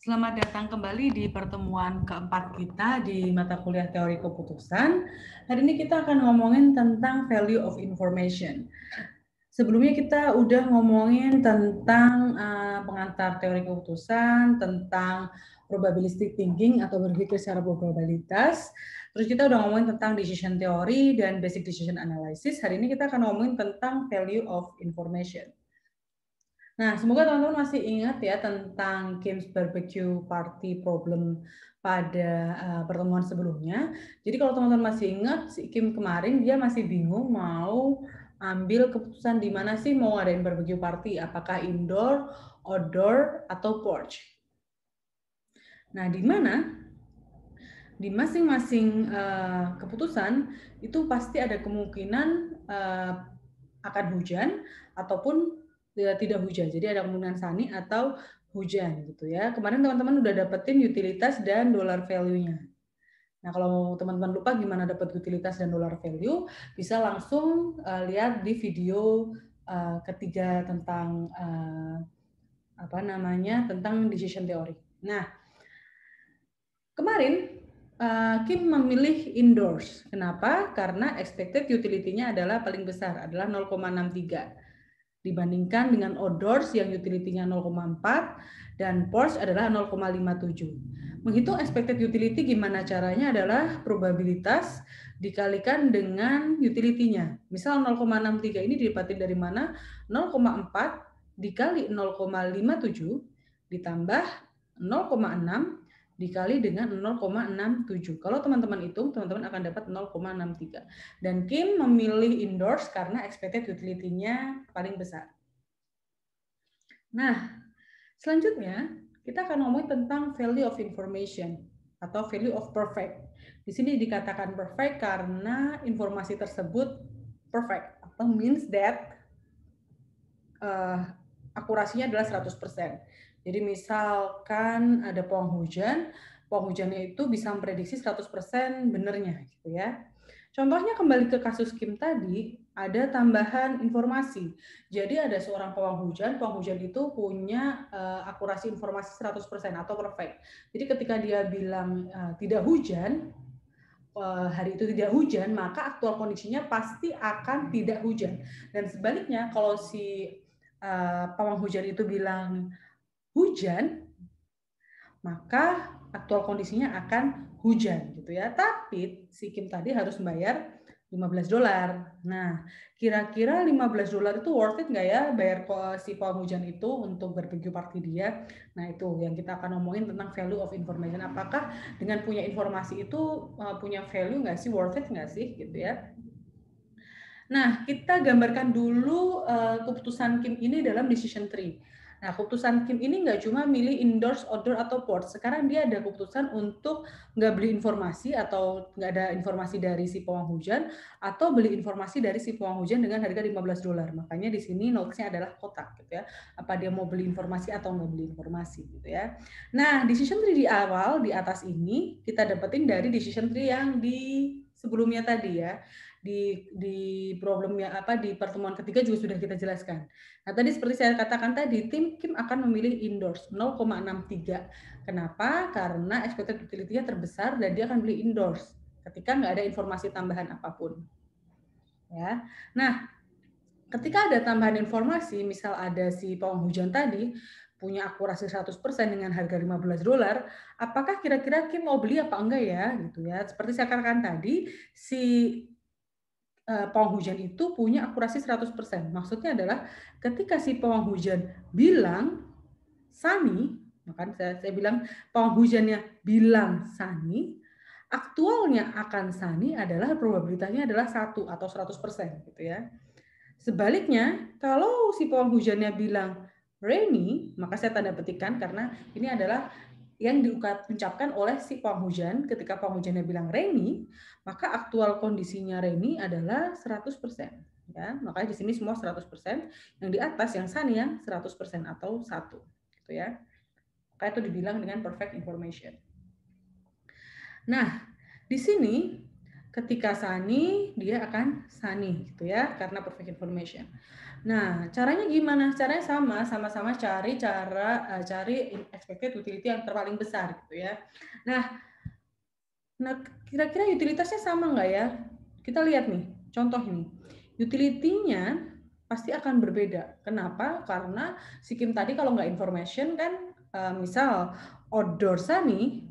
Selamat datang kembali di pertemuan keempat kita di mata kuliah teori keputusan. Hari ini kita akan ngomongin tentang value of information. Sebelumnya kita udah ngomongin tentang pengantar teori keputusan, tentang probabilistic thinking atau berpikir secara probabilitas. Terus kita udah ngomongin tentang decision theory dan basic decision analysis. Hari ini kita akan ngomongin tentang value of information. Nah, semoga teman-teman masih ingat ya tentang Kim's Barbecue Party Problem pada pertemuan sebelumnya. Jadi kalau teman-teman masih ingat, si Kim kemarin dia masih bingung mau ambil keputusan di mana sih mau ngadain barbecue party, apakah indoor, outdoor, atau porch. Nah, di mana di masing-masing keputusan itu pasti ada kemungkinan akan hujan ataupun tidak hujan. Jadi ada kemungkinan sunny atau hujan gitu ya. Kemarin teman-teman udah dapetin utilitas dan dollar value-nya. Nah, kalau teman-teman lupa gimana dapat utilitas dan dollar value, bisa langsung lihat di video ketiga tentang tentang decision theory. Nah, kemarin Kim memilih indoors. Kenapa? Karena expected utility-nya adalah paling besar, adalah 0,63. Dibandingkan dengan outdoors yang utility-nya 0,4 dan porch adalah 0,57. Menghitung expected utility gimana caranya adalah probabilitas dikalikan dengan utility-nya. Misal 0,63 ini didapatin dari mana? 0,4 dikali 0,57 ditambah 0,6 dikali dengan 0,67. Kalau teman-teman hitung, teman-teman akan dapat 0,63. Dan Kim memilih indoors karena expected utility-nya paling besar. Nah, selanjutnya kita akan ngomongin tentang value of information atau value of perfect. Di sini dikatakan perfect karena informasi tersebut perfect atau means that akurasinya adalah 100%. Jadi misalkan ada pohon hujannya itu bisa memprediksi 100% benernya gitu ya. Contohnya kembali ke kasus Kim tadi, ada tambahan informasi. Jadi ada seorang pawang hujan itu punya akurasi informasi 100% atau perfect. Jadi ketika dia bilang tidak hujan, hari itu tidak hujan, maka aktual kondisinya pasti akan tidak hujan. Dan sebaliknya kalau si pawang hujan itu bilang hujan, maka aktual kondisinya akan hujan gitu ya. Tapi si Kim tadi harus membayar $15. Nah, kira-kira $15 itu worth it nggak ya bayar si pawang hujan itu untuk barbecue party dia? Nah, itu yang kita akan ngomongin tentang value of information. Apakah dengan punya informasi itu punya value nggak sih, worth it nggak sih gitu ya? Nah, kita gambarkan dulu keputusan Kim ini dalam decision tree. Nah, keputusan Kim ini nggak cuma milih indoors, outdoor, atau porch. Sekarang dia ada keputusan untuk nggak beli informasi atau nggak ada informasi dari si pawang hujan atau beli informasi dari si pawang hujan dengan harga $15. Makanya di sini notes-nya adalah kotak gitu ya. Apa dia mau beli informasi atau nggak beli informasi gitu ya. Nah, decision tree di awal di atas ini kita dapetin dari decision tree yang di sebelumnya tadi ya. Di problemnya di pertemuan ketiga juga sudah kita jelaskan. Nah, tadi seperti saya katakan tadi, tim Kim akan memilih indoors 0,63. Kenapa? Karena expected utility-nya terbesar dan dia akan beli indoors ketika nggak ada informasi tambahan apapun. Ya. Nah, ketika ada tambahan informasi, misal ada si pawang hujan tadi punya akurasi 100% dengan harga $15, apakah kira-kira Kim mau beli apa enggak ya gitu ya. Seperti saya katakan tadi, si pawang hujan itu punya akurasi 100%. Maksudnya adalah ketika si pawang hujan bilang sunny, maka saya bilang pawang hujannya bilang sunny, aktualnya akan sunny adalah probabilitasnya adalah 1 atau 100% gitu ya. Sebaliknya, kalau si pawang hujannya bilang rainy, maka saya tanda petikan karena ini adalah yang diucapkan oleh si pawang hujan ketika pawang hujannya bilang rainy, maka aktual kondisinya rainy adalah 100%. Ya, makanya di sini semua 100%, yang di atas yang sunny yang 100% atau 1 gitu ya. Maka itu dibilang dengan perfect information. Nah, di sini ketika sunny dia akan sunny gitu ya, karena perfect information. Nah, caranya gimana? Caranya sama-sama cari expected utility yang terpaling besar gitu ya. Nah, kira-kira utilitasnya sama nggak ya? Kita lihat nih, contoh ini. Utility-nya pasti akan berbeda. Kenapa? Karena si Kim tadi kalau nggak information kan, misal outdoor sunny,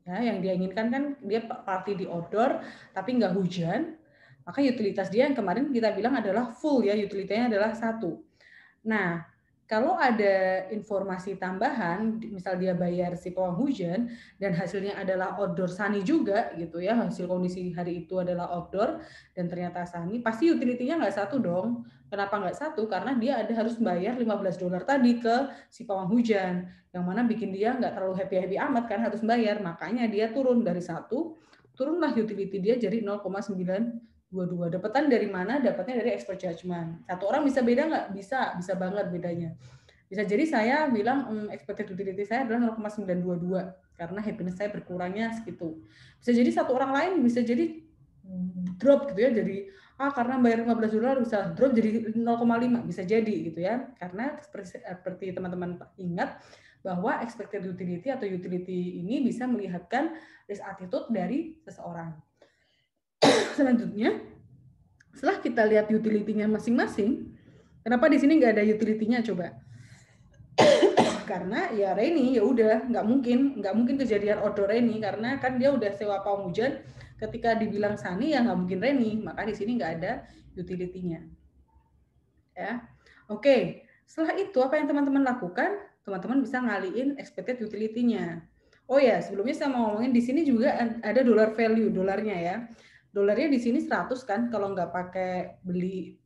ya, yang dia inginkan kan dia party di outdoor tapi nggak hujan, maka utilitas dia yang kemarin kita bilang adalah full ya, utility-nya adalah 1. Nah, kalau ada informasi tambahan, misal dia bayar si pawang hujan dan hasilnya adalah outdoor sunny juga gitu ya, hasil kondisi hari itu adalah outdoor dan ternyata sunny, pasti utility-nya nggak 1 dong. Kenapa nggak 1? Karena dia harus bayar $15 tadi ke si pawang hujan, yang mana bikin dia nggak terlalu happy-happy amat kan harus bayar. Makanya dia turun dari 1, turunlah utility dia jadi 0,922. Dapatan dari mana? Dapatnya dari expert judgment. Satu orang bisa beda nggak? Bisa banget bedanya. Bisa jadi saya bilang expected utility saya adalah 0,922 karena happiness saya berkurangnya segitu. Bisa jadi satu orang lain bisa jadi drop gitu ya, jadi karena bayar $15 bisa drop jadi 0,5, bisa jadi gitu ya. Karena seperti teman-teman ingat bahwa expected utility atau utility ini bisa melihatkan risk attitude dari seseorang. Selanjutnya, setelah kita lihat utility-nya masing-masing, kenapa di sini nggak ada utility-nya coba? Karena ya rainy, ya udah nggak mungkin kejadian outdoor rainy karena kan dia udah sewa pawang hujan. Ketika dibilang sunny ya nggak mungkin rainy, maka di sini nggak ada utility-nya. Ya, oke. Setelah itu apa yang teman-teman lakukan? Teman-teman bisa ngaliin expected utility-nya. Oh ya, sebelumnya saya mau ngomongin di sini juga ada dollar value, dolarnya ya. Dolarnya di sini 100 kan kalau nggak pakai beli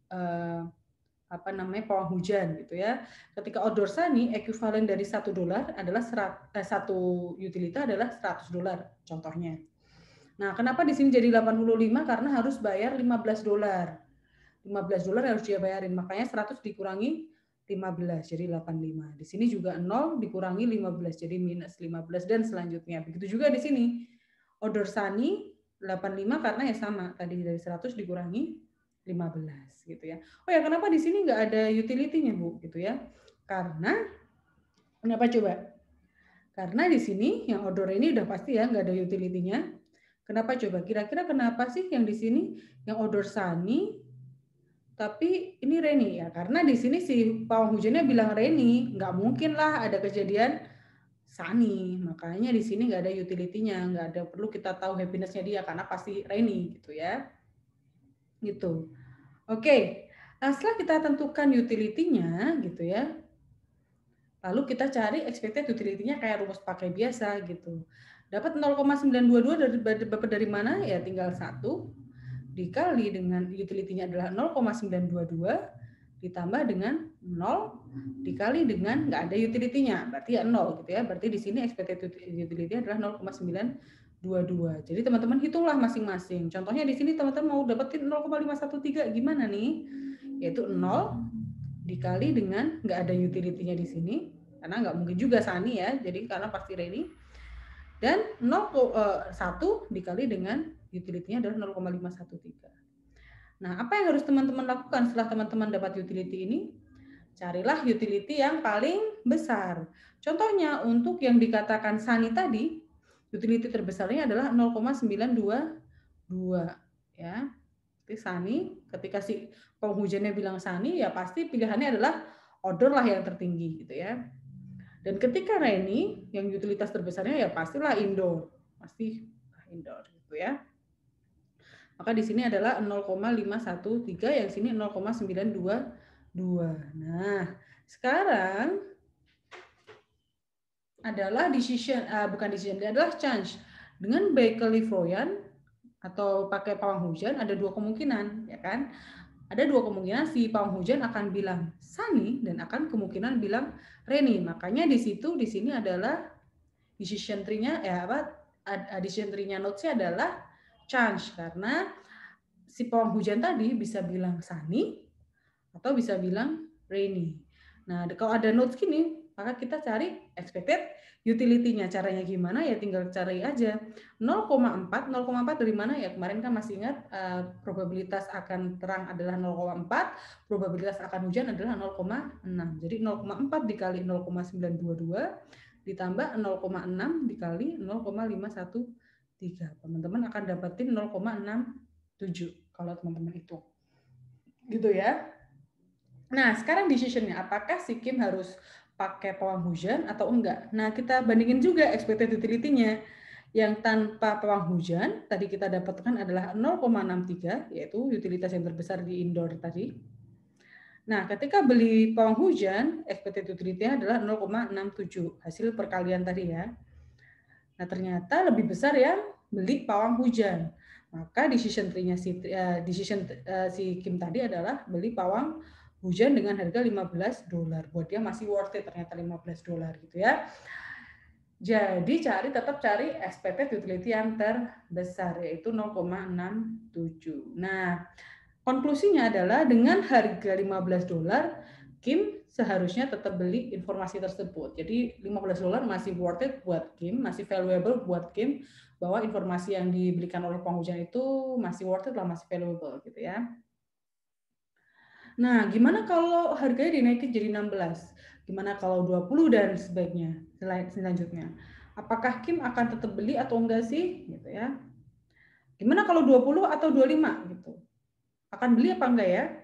pawang hujan gitu ya. Ketika outdoor sunny, ekuivalen dari $1 adalah satu utility adalah $100 contohnya. Nah, kenapa di sini jadi 85? Karena harus bayar $15. $15 harus dia bayarin, makanya 100 dikurangi 15 jadi 85. Di sini juga 0 dikurangi 15 jadi minus 15 dan selanjutnya. Begitu juga di sini. Outdoor sunny 85 karena ya sama tadi dari 100 dikurangi 15 gitu ya. Oh ya, kenapa di sini nggak ada utility-nya, Bu? Gitu ya. Karena kenapa coba? Karena di sini yang outdoor ini udah pasti ya nggak ada utility-nya. Kenapa coba? Kira-kira kenapa sih yang di sini yang outdoor sunny tapi ini rainy ya? Karena di sini si pawang hujannya bilang rainy, nggak mungkin lah ada kejadian sunny. Makanya di sini nggak ada utility-nya, nggak ada perlu kita tahu happiness-nya dia karena pasti rainy gitu ya. Gitu. Oke, nah setelah kita tentukan utility-nya gitu ya, lalu kita cari expected utility-nya kayak rumus pakai biasa gitu. Dapat 0,922 dari mana? Ya tinggal 1 dikali dengan utility-nya adalah 0,922 ditambah dengan 0 dikali dengan nggak ada utility-nya, berarti ya 0 gitu ya. Berarti di sini expected utility adalah 0,922. Jadi teman-teman hitunglah masing-masing. Contohnya di sini teman-teman mau dapetin 0,513 gimana nih? Yaitu 0 dikali dengan nggak ada utility-nya di sini karena nggak mungkin juga sunny ya. Jadi karena pasti rainy. Dan 1 dikali dengan utility-nya adalah 0,513. Nah, apa yang harus teman-teman lakukan setelah teman-teman dapat utility ini? Carilah utility yang paling besar. Contohnya untuk yang dikatakan sunny tadi, utility terbesarnya adalah 0,922 ya. Jadi sunny, ketika si penghujannya bilang sunny ya pasti pilihannya adalah outdoor lah yang tertinggi gitu ya. Dan ketika rainy, yang utilitas terbesarnya ya pastilah indoor. Pasti indoor gitu ya. Maka di sini adalah 0,513, yang sini 0,922. Nah, sekarang adalah adalah change. Dengan Baker-Levoyan atau pakai pawang hujan ada 2 kemungkinan, ya kan? Ada 2 kemungkinan si pawang hujan akan bilang sunny dan akan kemungkinan bilang rainy. Makanya di sini adalah decision tree-nya decision tree-nya notes-nya adalah change karena si pawang hujan tadi bisa bilang sunny atau bisa bilang rainy. Nah, kalau ada notes gini, maka kita cari expected utility-nya. Caranya gimana? Ya tinggal cari aja. 0,4 dari mana? Ya kemarin kan masih ingat probabilitas akan terang adalah 0,4, probabilitas akan hujan adalah 0,6. Jadi 0,4 dikali 0,922 ditambah 0,6 dikali 0,513. Teman-teman akan dapetin 0,67 kalau teman-teman hitung. Gitu ya. Nah, sekarang decision-nya, apakah si Kim harus pakai pawang hujan atau enggak? Nah, kita bandingin juga expected utility-nya. Yang tanpa pawang hujan, tadi kita dapatkan adalah 0,63, yaitu utilitas yang terbesar di indoor tadi. Nah, ketika beli pawang hujan, expected utility-nya adalah 0,67, hasil perkalian tadi ya. Nah, ternyata lebih besar yang beli pawang hujan. Maka decision tree-nya si Kim tadi adalah beli pawang hujan dengan harga $15. Buat dia masih worth it ternyata $15 gitu ya. Jadi tetap cari expected utility yang terbesar yaitu 0,67. Nah, konklusinya adalah dengan harga $15, Kim seharusnya tetap beli informasi tersebut. Jadi $15 masih worth it buat Kim, masih valuable buat Kim, bahwa informasi yang dibelikan oleh penghujan itu masih worth it lah, masih valuable gitu ya. Nah, gimana kalau harganya dinaikin jadi 16? Gimana kalau 20 dan sebaiknya selanjutnya? Apakah Kim akan tetap beli atau enggak sih? Gitu ya. Gimana kalau 20 atau 25 gitu? Akan beli apa enggak ya?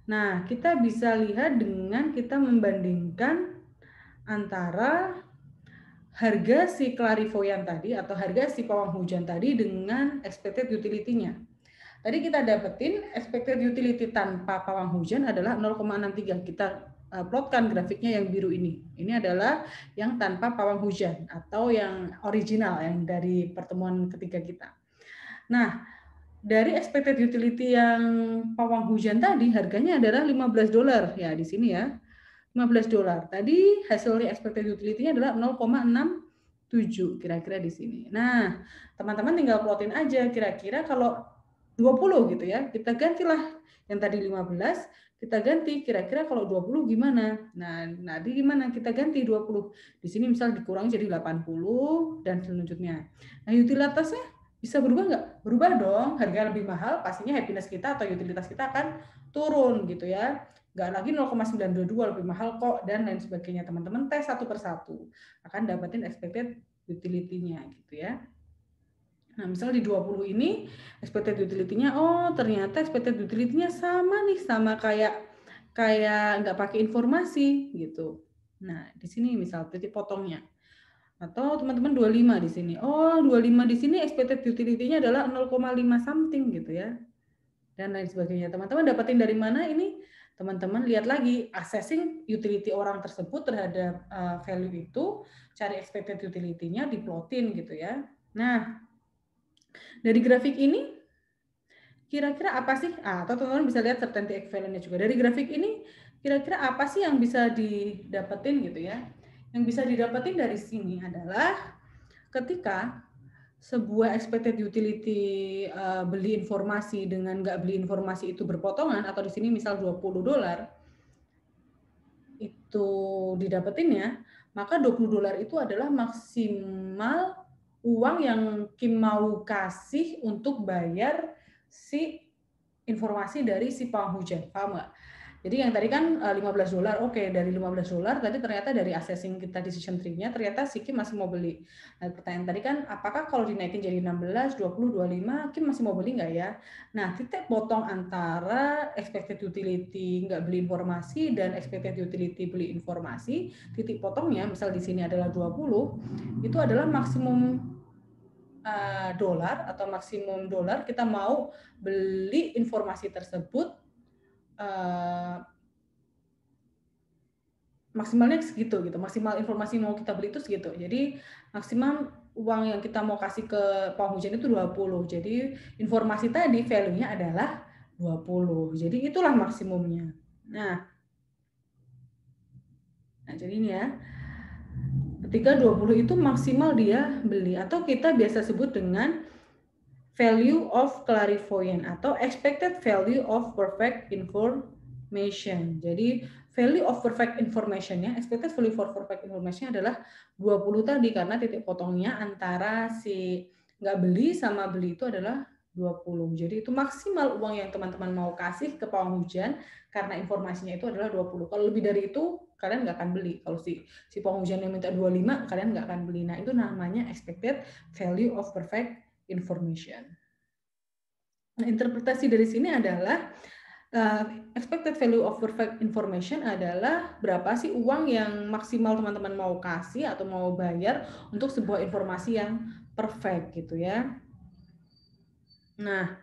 Nah, kita bisa lihat dengan kita membandingkan antara harga si clarivoyant tadi atau harga si pawang hujan tadi dengan expected utility-nya. Tadi kita dapetin expected utility tanpa pawang hujan adalah 0,63. Kita plotkan grafiknya yang biru ini. Ini adalah yang tanpa pawang hujan atau yang original yang dari pertemuan ketiga kita. Nah, dari expected utility yang pawang hujan tadi harganya adalah $15 ya di sini ya. $15. Tadi hasilnya expected utility-nya adalah 0,67 kira-kira di sini. Nah, teman-teman tinggal plotin aja kira-kira kalau 20 gitu ya. Kita gantilah yang tadi 15, kita ganti kira-kira kalau 20 gimana? Nah, nanti gimana? Kita ganti 20. Di sini misal dikurangi jadi 80 dan selanjutnya. Nah, utilitasnya bisa berubah nggak? Berubah dong. Harga lebih mahal, pastinya happiness kita atau utilitas kita akan turun gitu ya. Nggak lagi 0,922 lebih mahal kok dan lain sebagainya. Teman-teman tes satu persatu akan dapetin expected utility-nya gitu ya. Nah, misalnya di 20 ini expected utility-nya, oh ternyata expected utility-nya sama nih, sama kayak nggak pakai informasi gitu. Nah, di sini misal titik potongnya. Atau teman-teman 25 di sini. Oh, 25 di sini expected utility-nya adalah 0,5 something gitu ya. Dan lain sebagainya. Teman-teman dapetin dari mana ini? Teman-teman lihat lagi assessing utility orang tersebut terhadap value itu, cari expected utility-nya, diplotin gitu ya. Nah, dari grafik ini kira-kira apa sih? Atau teman-teman bisa lihat certainty equivalent-nya juga. Dari grafik ini kira-kira apa sih yang bisa didapetin gitu ya? Yang bisa didapetin dari sini adalah ketika sebuah expected utility beli informasi dengan nggak beli informasi itu berpotongan atau di sini misal $20 itu didapetinnya, maka $20 itu adalah maksimal uang yang Kim mau kasih untuk bayar si informasi dari si pawang hujan. Paham nggak? Jadi yang tadi kan $15, oke, dari $15 tadi ternyata dari assessing kita decision tree-nya ternyata si Kim masih mau beli. Nah, pertanyaan tadi kan apakah kalau dinaikin jadi 16, 20, 25 Kim masih mau beli nggak ya? Nah, titik potong antara expected utility nggak beli informasi dan expected utility beli informasi, titik potongnya misal di sini adalah 20, itu adalah maksimum dolar atau maksimum dolar kita mau beli informasi tersebut maksimalnya segitu gitu, maksimal informasi mau kita beli itu segitu. Jadi maksimal uang yang kita mau kasih ke pawang hujan itu 20. Jadi informasi tadi value-nya adalah 20. Jadi itulah maksimumnya. Nah jadi ini ya. Ketika 20 itu maksimal dia beli atau kita biasa sebut dengan value of clairvoyant atau expected value of perfect information. Jadi value of perfect information-nya, expected value for perfect information adalah 20 tadi, karena titik potongnya antara si nggak beli sama beli itu adalah 20. Jadi itu maksimal uang yang teman-teman mau kasih ke pawang hujan karena informasinya itu adalah 20. Kalau lebih dari itu, kalian nggak akan beli. Kalau si pawang hujan yang minta 25, kalian nggak akan beli. Nah, itu namanya expected value of perfect information. Nah, interpretasi dari sini adalah expected value of perfect information adalah berapa sih uang yang maksimal teman-teman mau kasih atau mau bayar untuk sebuah informasi yang perfect gitu ya. Nah,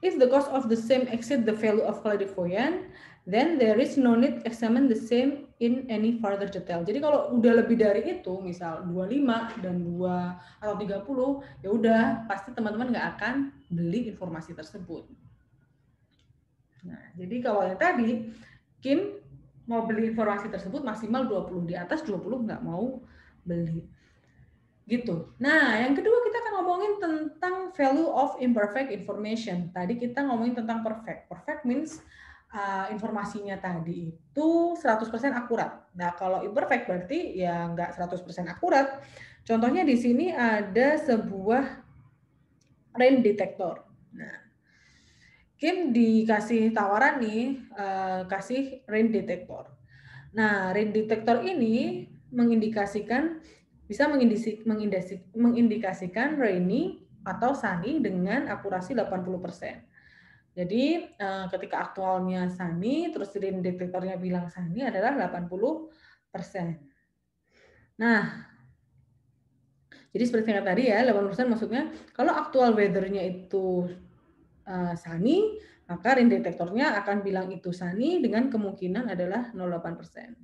if the cost of the same exceed the value of clairvoyant, then there is no need examine the same in any further detail. Jadi kalau udah lebih dari itu, misal 25 dan 2 atau 30, ya udah pasti teman-teman nggak akan beli informasi tersebut. Nah, jadi kalau yang tadi, Kim mau beli informasi tersebut maksimal 20, di atas 20 nggak mau beli. Gitu. Nah, yang kedua kita akan ngomongin tentang value of imperfect information. Tadi kita ngomongin tentang perfect. Perfect means informasinya tadi itu 100% akurat. Nah, kalau imperfect berarti ya nggak 100% akurat. Contohnya di sini ada sebuah rain detector. Nah, Kim dikasih tawaran nih, kasih rain detector. Nah, rain detector ini bisa mengindikasikan rainy atau sunny dengan akurasi 80%. Jadi ketika aktualnya sunny, terus rain detectornya bilang sunny adalah 80%. Nah, jadi seperti yang tadi ya, 80% maksudnya kalau aktual weather-nya itu sunny, maka rain detectornya akan bilang itu sunny dengan kemungkinan adalah 0,8%.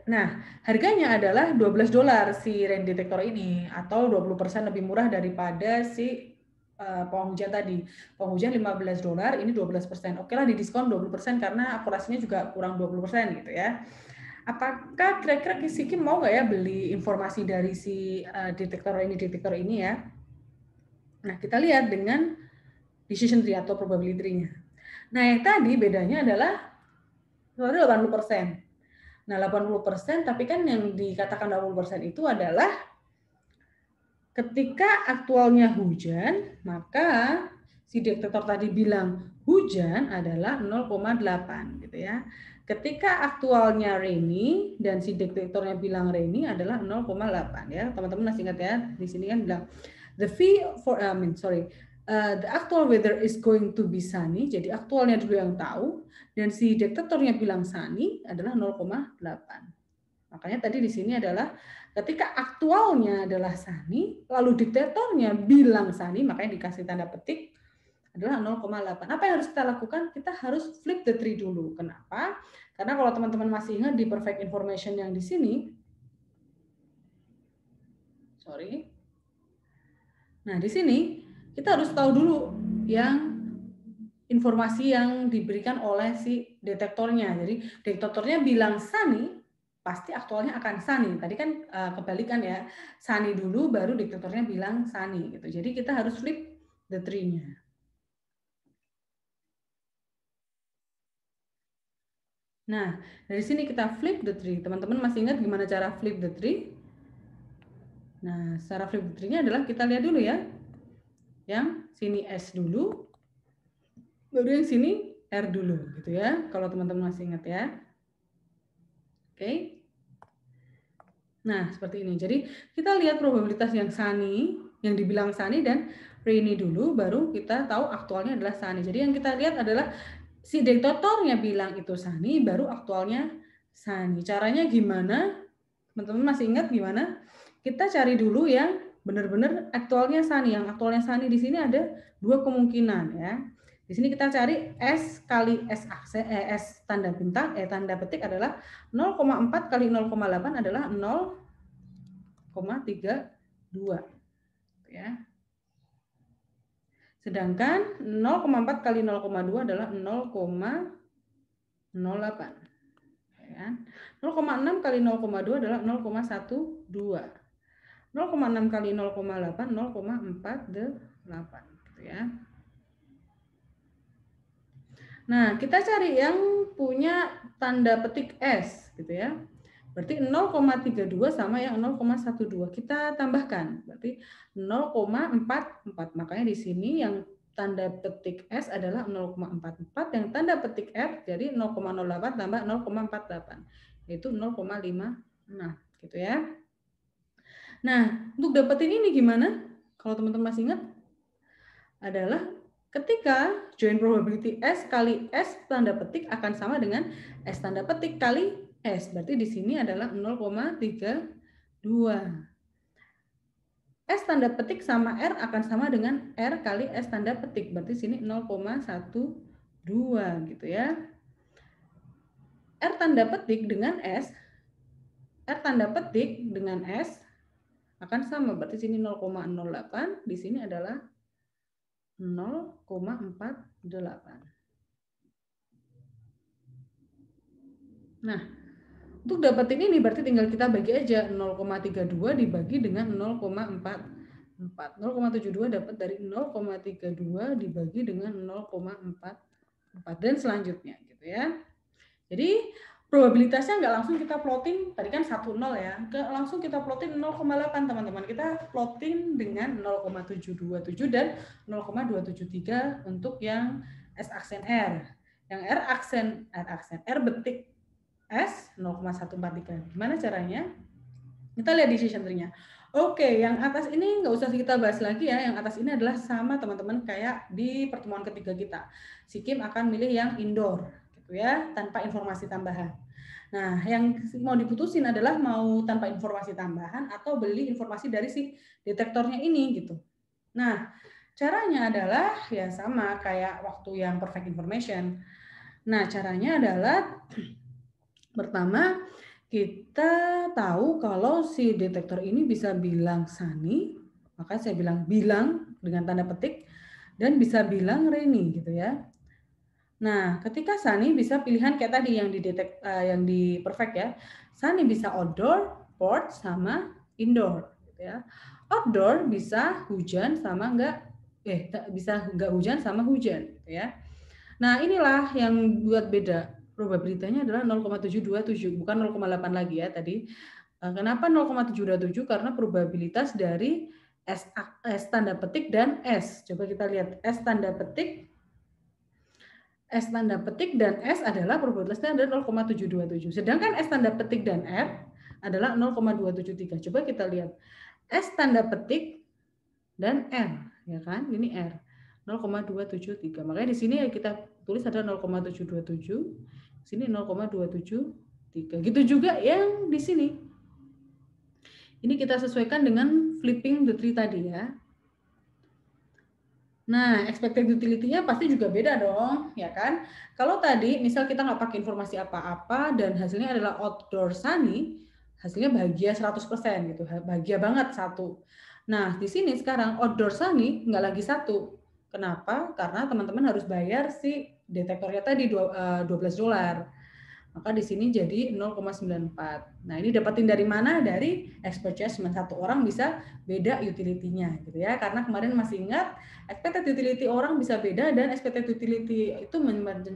Nah, harganya adalah $12 si rain detector ini, atau 20% lebih murah daripada si pawang hujan tadi. Pawang hujan $15, ini 12%. Oke lah, didiskon 20% karena akurasinya juga kurang 20% gitu ya. Apakah kira-kira si Kim mau nggak ya beli informasi dari si detektor ini ya? Nah, kita lihat dengan decision tree atau probability tree-nya. Nah, yang tadi bedanya adalah 80%. Nah, 80%, tapi kan yang dikatakan 80% itu adalah ketika aktualnya hujan, maka si detektor tadi bilang hujan adalah 0,8 gitu ya. Ketika aktualnya rainy dan si detektornya bilang rainy adalah 0,8 ya. Teman-teman masih ingat ya, di sini kan bilang the actual weather is going to be sunny. Jadi aktualnya dulu yang tahu, dan si detektornya bilang sunny adalah 0,8. Makanya tadi di sini adalah ketika aktualnya adalah sunny, lalu detektornya bilang sunny, makanya dikasih tanda petik adalah 0,8. Apa yang harus kita lakukan? Kita harus flip the tree dulu. Kenapa? Karena kalau teman-teman masih ingat di perfect information yang di sini, nah di sini kita harus tahu dulu yang informasi yang diberikan oleh si detektornya. Jadi detektornya bilang sunny, pasti aktualnya akan sunny. Tadi kan kebalikan ya, sunny dulu baru detektornya bilang sunny gitu. Jadi kita harus flip the tree-nya. Nah, dari sini kita flip the tree. Teman-teman masih ingat gimana cara flip the tree? Nah, cara flip the tree-nya adalah kita lihat dulu ya. Yang sini S dulu, baru yang sini R dulu gitu ya. Kalau teman-teman masih ingat ya. Oke. Nah, seperti ini. Jadi, kita lihat probabilitas yang sunny, yang dibilang sunny dan rainy dulu, baru kita tahu aktualnya adalah sunny. Jadi, yang kita lihat adalah si detektornya bilang itu sunny, baru aktualnya sunny. Caranya gimana? Teman-teman masih ingat gimana? Kita cari dulu yang benar-benar aktualnya sunny. Yang aktualnya sunny di sini ada dua kemungkinan ya. Di sini kita cari S kali S tanda bintang, tanda petik adalah 0,4 kali 0,8 adalah 0,32 ya. Sedangkan 0,4 kali 0,2 adalah 0,08 ya. 0,6 kali 0,2 adalah 0,12. 0,6 kali 0,8 0,48 gitu ya. Nah, kita cari yang punya tanda petik S gitu ya. Berarti 0,32 sama yang 0,12 kita tambahkan. Berarti 0,44. Makanya di sini yang tanda petik S adalah 0,44, yang tanda petik R jadi 0,08 tambah 0,48 yaitu 0,56 gitu ya. Nah, untuk dapetin ini gimana? Kalau teman-teman masih ingat, adalah ketika join probability S kali S tanda petik akan sama dengan S tanda petik kali S. Berarti di sini adalah 0,32. S tanda petik sama R akan sama dengan R kali S tanda petik. Berarti sini 0,12 gitu ya. R tanda petik dengan S, R tanda petik dengan S akan sama. Berarti sini 0,08, di sini adalah 0,48. Nah, untuk dapetin ini berarti tinggal kita bagi aja 0,32 dibagi dengan 0,44. 0,72 dapat dari 0,32 dibagi dengan 0,44 dan selanjutnya gitu ya. Jadi probabilitasnya nggak langsung kita plotting, tadi kan 10 ya, langsung kita plotting 0,8 teman-teman. Kita plotting dengan 0,727 dan 0,273 untuk yang S aksen R. Yang R betik S 0,143. Gimana caranya? Kita lihat decision tree-nya. Oke, yang atas ini nggak usah kita bahas lagi ya. Yang atas ini adalah sama teman-teman kayak di pertemuan ketiga kita. Si Kim akan milih yang indoor, gitu ya, tanpa informasi tambahan. Nah, yang mau diputusin adalah mau tanpa informasi tambahan atau beli informasi dari si detektornya ini gitu. Nah, caranya adalah ya sama kayak waktu yang perfect information. Nah, caranya adalah pertama, kita tahu kalau si detektor ini bisa bilang Sunny, maka saya bilang dengan tanda petik, dan bisa bilang rainy gitu ya. Nah, ketika Sunny bisa pilihan kayak tadi yang di perfect ya. Sunny bisa outdoor, port sama indoor gitu ya. Outdoor bisa hujan sama bisa enggak hujan sama hujan gitu ya. Nah, inilah yang buat beda. Probabilitasnya adalah 0,727, bukan 0,8 lagi ya tadi. Kenapa 0,727? Karena probabilitas dari S tanda petik dan S. Coba kita lihat S tanda petik dan S adalah probabilitasnya adalah 0,727. Sedangkan S tanda petik dan R adalah 0,273. Coba kita lihat S tanda petik dan R, ya kan? Ini R. 0,273. Makanya di sini kita tulis ada 0,727, sini 0,273. Gitu juga yang di sini. Ini kita sesuaikan dengan flipping the tree tadi ya. Nah, expected utility-nya pasti juga beda dong, ya kan? Kalau tadi misal kita nggak pakai informasi apa-apa dan hasilnya adalah outdoor sunny, hasilnya bahagia 100% gitu, bahagia banget satu. Nah, di sini sekarang outdoor sunny nggak lagi satu. Kenapa? Karena teman-teman harus bayar si detektornya tadi $12. Maka di sini jadi 0,94. Nah, ini dapatin dari mana? Dari expert judgment. Satu orang bisa beda utility-nya gitu ya. Karena kemarin masih ingat expected utility orang bisa beda dan expected utility itu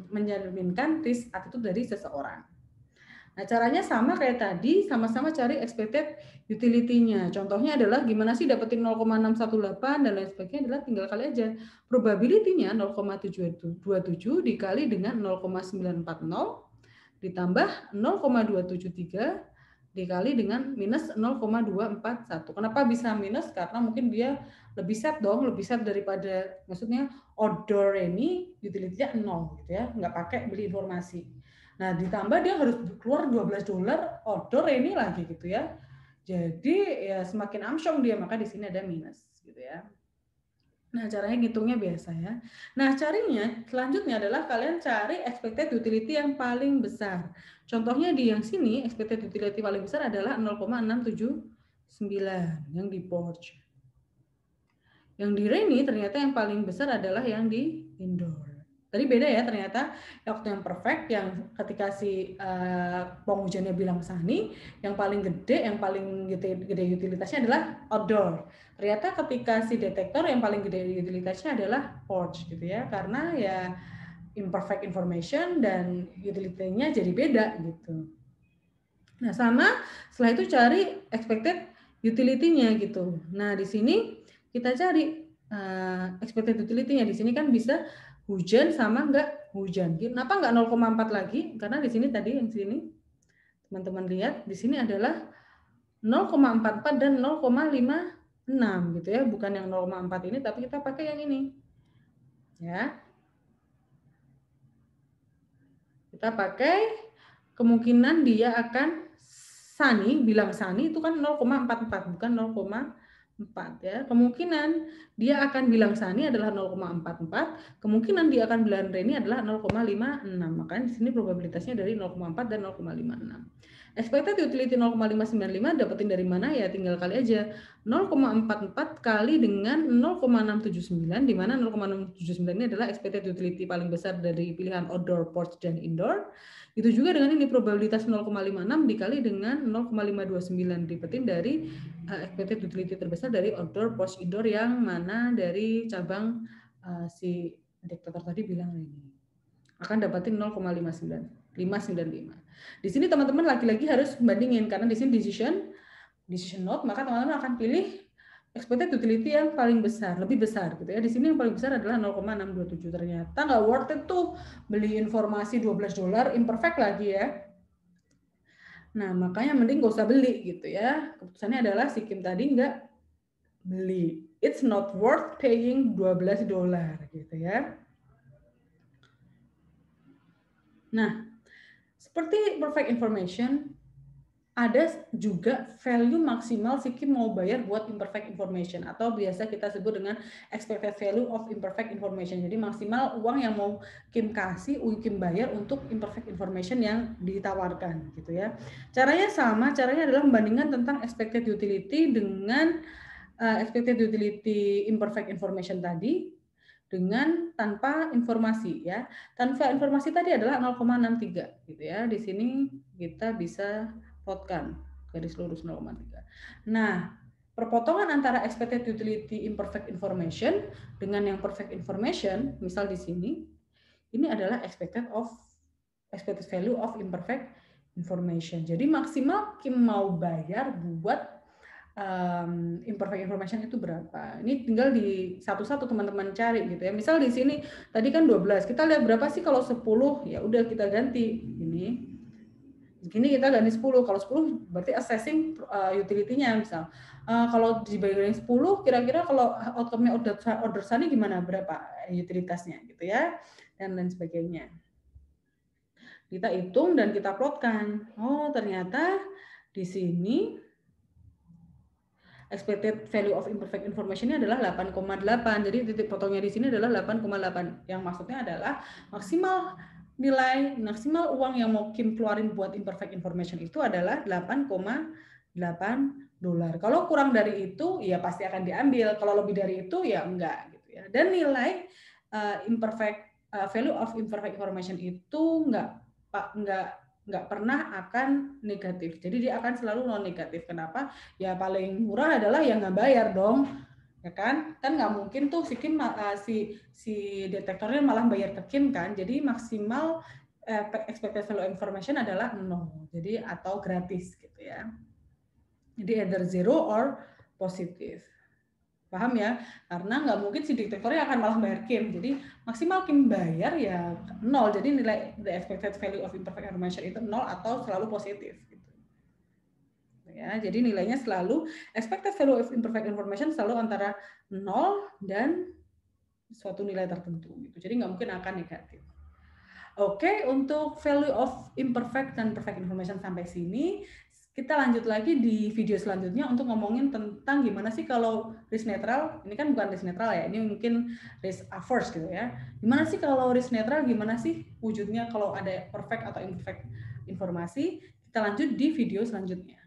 mencerminkan risk attitude dari seseorang. Nah, caranya sama kayak tadi, sama-sama cari expected utility-nya. Contohnya adalah gimana sih dapetin 0,618 dan lain sebagainya adalah tinggal kali aja. Probability-nya 0,727 dikali dengan 0,940 ditambah 0,273 dikali dengan minus 0,241. Kenapa bisa minus? Karena mungkin dia lebih set daripada, maksudnya outdoor ini utility-nya 0 gitu ya, nggak pakai beli informasi. Nah, ditambah dia harus keluar $12 outdoor ini lagi gitu ya. Jadi ya semakin amsyong dia, maka di sini ada minus gitu ya. Nah, caranya ngitungnya biasa ya. Nah, carinya selanjutnya adalah kalian cari expected utility yang paling besar. Contohnya di yang sini, expected utility paling besar adalah 0,679 yang di porch. Yang di rainy ternyata yang paling besar adalah yang di indoor. Tadi beda ya ternyata, waktu yang perfect yang ketika si penghujannya bilang sunny, yang paling gede utilitasnya adalah outdoor. Ternyata ketika si detektor yang paling gede utilitasnya adalah porch gitu ya, karena ya imperfect information dan utility-nya jadi beda gitu. Nah, sama setelah itu cari expected utility-nya gitu. Nah, di sini kita cari expected utility-nya. Di sini kan bisa hujan sama enggak hujan. Kenapa enggak 0,4 lagi? Karena di sini tadi yang sini teman-teman lihat di sini adalah 0,44 dan 0,56 gitu ya, bukan yang 0,4 ini tapi kita pakai yang ini. Ya. Kita pakai kemungkinan dia akan sunny, bilang sunny itu kan 0,44 bukan 0,4 ya. Kemungkinan dia akan bilang sunny adalah 0,44, kemungkinan dia akan bilang rainy adalah 0,56. Makanya di sini probabilitasnya dari 0,4 dan 0,56. Expected utility 0,595 dapetin dari mana ya, tinggal kali aja 0,44 kali dengan 0,679, di mana 0,679 ini adalah expected utility paling besar dari pilihan outdoor, porch, dan indoor. Itu juga dengan ini probabilitas 0,56 dikali dengan 0,529 dapetin dari expected utility terbesar dari outdoor, porch, indoor yang mana dari cabang si diktator tadi bilang ini akan dapatin 0,595. Di sini teman-teman lagi-lagi harus bandingin karena di sini decision note, maka teman-teman akan pilih expected utility yang paling besar, lebih besar gitu ya. Di sini yang paling besar adalah 0,627. Ternyata nggak worth it tuh beli informasi $12 imperfect lagi ya. Nah, makanya mending gak usah beli gitu ya. Keputusannya adalah si Kim tadi nggak beli. It's not worth paying $12 gitu ya. Nah, seperti perfect information, ada juga value maksimal si Kim mau bayar buat imperfect information atau biasa kita sebut dengan expected value of imperfect information. Jadi maksimal uang yang mau Kim kasih, Kim bayar untuk imperfect information yang ditawarkan gitu ya. Caranya sama, caranya adalah membandingkan tentang expected utility dengan expected utility imperfect information tadi dengan tanpa informasi ya. Tanpa informasi tadi adalah 0,63 gitu ya. Di sini kita bisa plotkan garis lurus 0,3. Nah, perpotongan antara expected utility imperfect information dengan yang perfect information, misal di sini, ini adalah expected value of imperfect information. Jadi maksimal Kim mau bayar buat imperfect information itu berapa. Ini tinggal di satu-satu teman-teman cari gitu ya. Misal di sini tadi kan 12, kita lihat berapa sih kalau 10, ya udah kita ganti ini. Gini kita ganti 10, kalau 10 berarti assessing utility-nya misal. Kalau dibandingin 10, kira-kira kalau outcome-nya order sunny gimana, berapa utilitasnya gitu ya, dan lain sebagainya. Kita hitung dan kita plotkan. Oh, ternyata di sini expected value of imperfect information ini adalah 8,8. Jadi titik potongnya di sini adalah 8,8. Yang maksudnya adalah maksimal uang yang mau Kim keluarin buat imperfect information itu adalah $8,8. Kalau kurang dari itu ya pasti akan diambil. Kalau lebih dari itu ya enggak gitu ya. Dan nilai value of imperfect information itu nggak pernah akan negatif. Jadi dia akan selalu non negatif. Kenapa? Ya paling murah adalah yang nggak bayar dong. Ya kan nggak mungkin tuh si Kim si detektornya malah bayar ke Kim kan. Jadi maksimal expected value information adalah 0. Jadi atau gratis gitu ya. Jadi either 0 or positif. Paham ya? Karena nggak mungkin si detektornya akan malah bayar Kim. Jadi maksimal Kim bayar ya 0. Jadi nilai the expected value of imperfect information itu 0 atau selalu positif. Ya, jadi nilainya selalu expected value of imperfect information selalu antara 0 dan suatu nilai tertentu gitu. Jadi nggak mungkin akan negatif. Oke, untuk value of imperfect dan perfect information sampai sini. Kita lanjut lagi di video selanjutnya untuk ngomongin tentang gimana sih kalau risk netral. Ini kan bukan risk netral ya, ini mungkin risk averse gitu ya. Gimana sih kalau risk netral, gimana sih wujudnya kalau ada perfect atau imperfect informasi. Kita lanjut di video selanjutnya.